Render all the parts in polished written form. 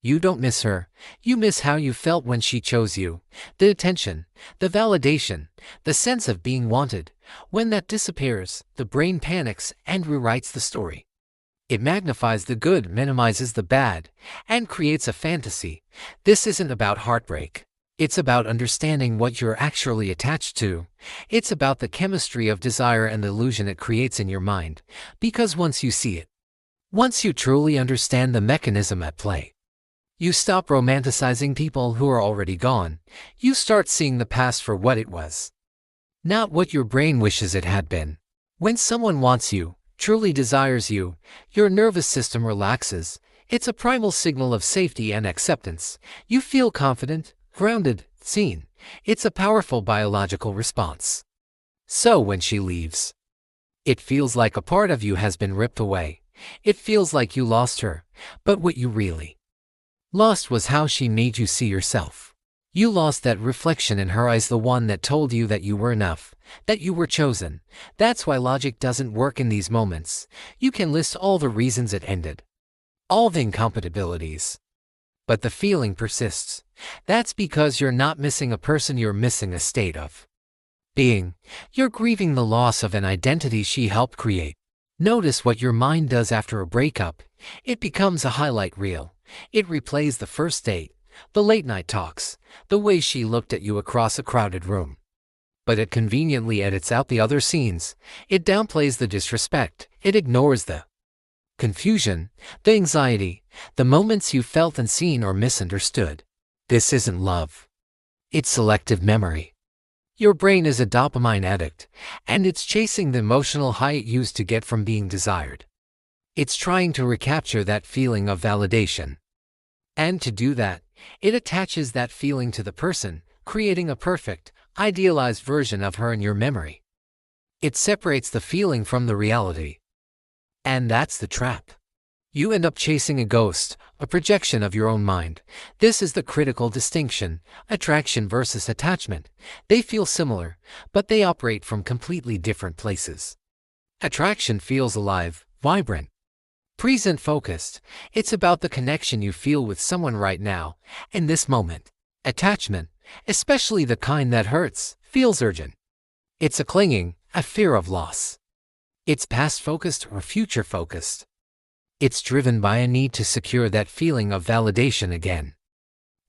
You don't miss her. You miss how you felt when she chose you. The attention, the validation, the sense of being wanted. When that disappears, the brain panics and rewrites the story. It magnifies the good, minimizes the bad, and creates a fantasy. This isn't about heartbreak. It's about understanding what you're actually attached to. It's about the chemistry of desire and the illusion it creates in your mind. Because once you see it, once you truly understand the mechanism at play, you stop romanticizing people who are already gone. You start seeing the past for what it was, not what your brain wishes it had been. When someone wants you, truly desires you, your nervous system relaxes. It's a primal signal of safety and acceptance. You feel confident, grounded, seen. It's a powerful biological response. So when she leaves, it feels like a part of you has been ripped away. It feels like you lost her, but what you really lost was how she made you see yourself. You lost that reflection in her eyes, the one that told you that you were enough, that you were chosen. That's why logic doesn't work in these moments. You can list all the reasons it ended, all the incompatibilities, but the feeling persists. That's because you're not missing a person, you're missing a state of being. You're grieving the loss of an identity she helped create. Notice what your mind does after a breakup. It becomes a highlight reel. It replays the first date, the late-night talks, the way she looked at you across a crowded room. But it conveniently edits out the other scenes. It downplays the disrespect. It ignores the confusion, the anxiety, the moments you felt unseen or misunderstood. This isn't love. It's selective memory. Your brain is a dopamine addict, and it's chasing the emotional high it used to get from being desired. It's trying to recapture that feeling of validation. And to do that, it attaches that feeling to the person, creating a perfect, idealized version of her in your memory. It separates the feeling from the reality. And that's the trap. You end up chasing a ghost, a projection of your own mind. This is the critical distinction: attraction versus attachment. They feel similar, but they operate from completely different places. Attraction feels alive, vibrant, present-focused. It's about the connection you feel with someone right now, in this moment. Attachment, especially the kind that hurts, feels urgent. It's a clinging, a fear of loss. It's past-focused or future-focused. It's driven by a need to secure that feeling of validation again.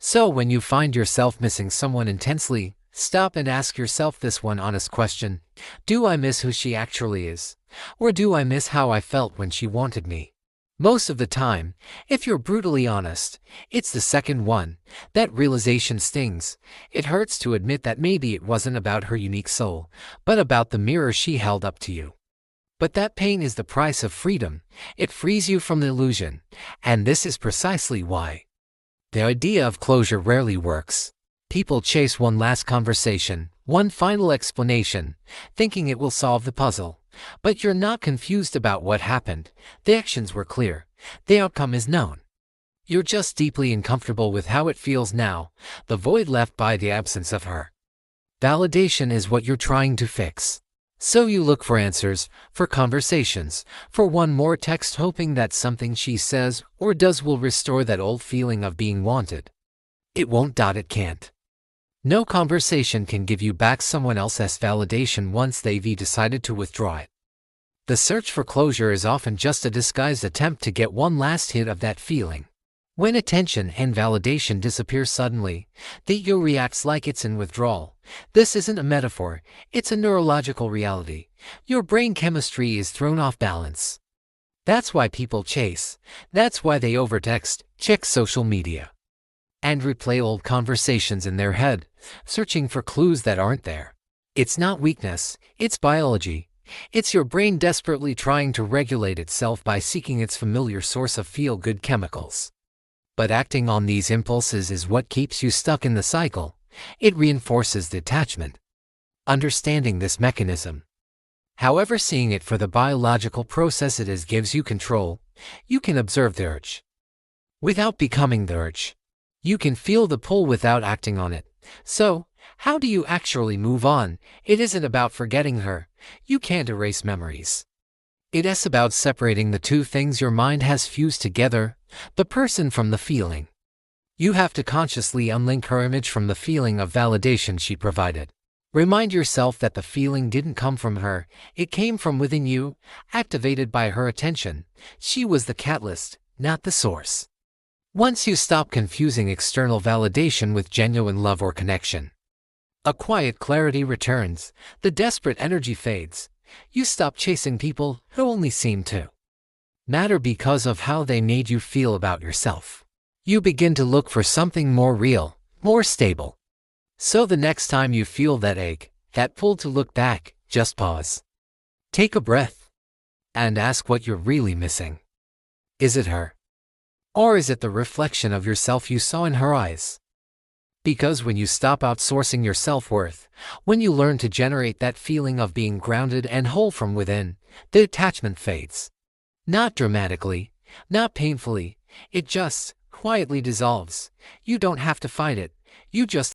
So when you find yourself missing someone intensely, stop and ask yourself this one honest question: do I miss who she actually is? Or do I miss how I felt when she wanted me? Most of the time, if you're brutally honest, it's the second one. That realization stings. It hurts to admit that maybe it wasn't about her unique soul, but about the mirror she held up to you. But that pain is the price of freedom. It frees you from the illusion. And this is precisely why the idea of closure rarely works. People chase one last conversation, one final explanation, thinking it will solve the puzzle. But you're not confused about what happened. The actions were clear. The outcome is known. You're just deeply uncomfortable with how it feels now, the void left by the absence of her. Validation is what you're trying to fix. So you look for answers, for conversations, for one more text, hoping that something she says or does will restore that old feeling of being wanted. It won't. It can't. No conversation can give you back someone else's validation once they've decided to withdraw it. The search for closure is often just a disguised attempt to get one last hit of that feeling. When attention and validation disappear suddenly, the ego reacts like it's in withdrawal. This isn't a metaphor, it's a neurological reality. Your brain chemistry is thrown off balance. That's why people chase. That's why they overtext, check social media, and replay old conversations in their head, searching for clues that aren't there. It's not weakness, it's biology. It's your brain desperately trying to regulate itself by seeking its familiar source of feel-good chemicals. But acting on these impulses is what keeps you stuck in the cycle. It reinforces the attachment. Understanding this mechanism, however, seeing it for the biological process it is, gives you control. You can observe the urge without becoming the urge. You can feel the pull without acting on it. So, how do you actually move on? It isn't about forgetting her. You can't erase memories. It is about separating the two things your mind has fused together, the person from the feeling. You have to consciously unlink her image from the feeling of validation she provided. Remind yourself that the feeling didn't come from her, it came from within you, activated by her attention. She was the catalyst, not the source. Once you stop confusing external validation with genuine love or connection, a quiet clarity returns, the desperate energy fades. You stop chasing people who only seem to matter because of how they made you feel about yourself. You begin to look for something more real, more stable. So the next time you feel that ache, that pull to look back, just pause. Take a breath. And ask what you're really missing. Is it her? Or is it the reflection of yourself you saw in her eyes? Because when you stop outsourcing your self-worth, when you learn to generate that feeling of being grounded and whole from within, the attachment fades. Not dramatically, not painfully, it just quietly dissolves. You don't have to fight it, you just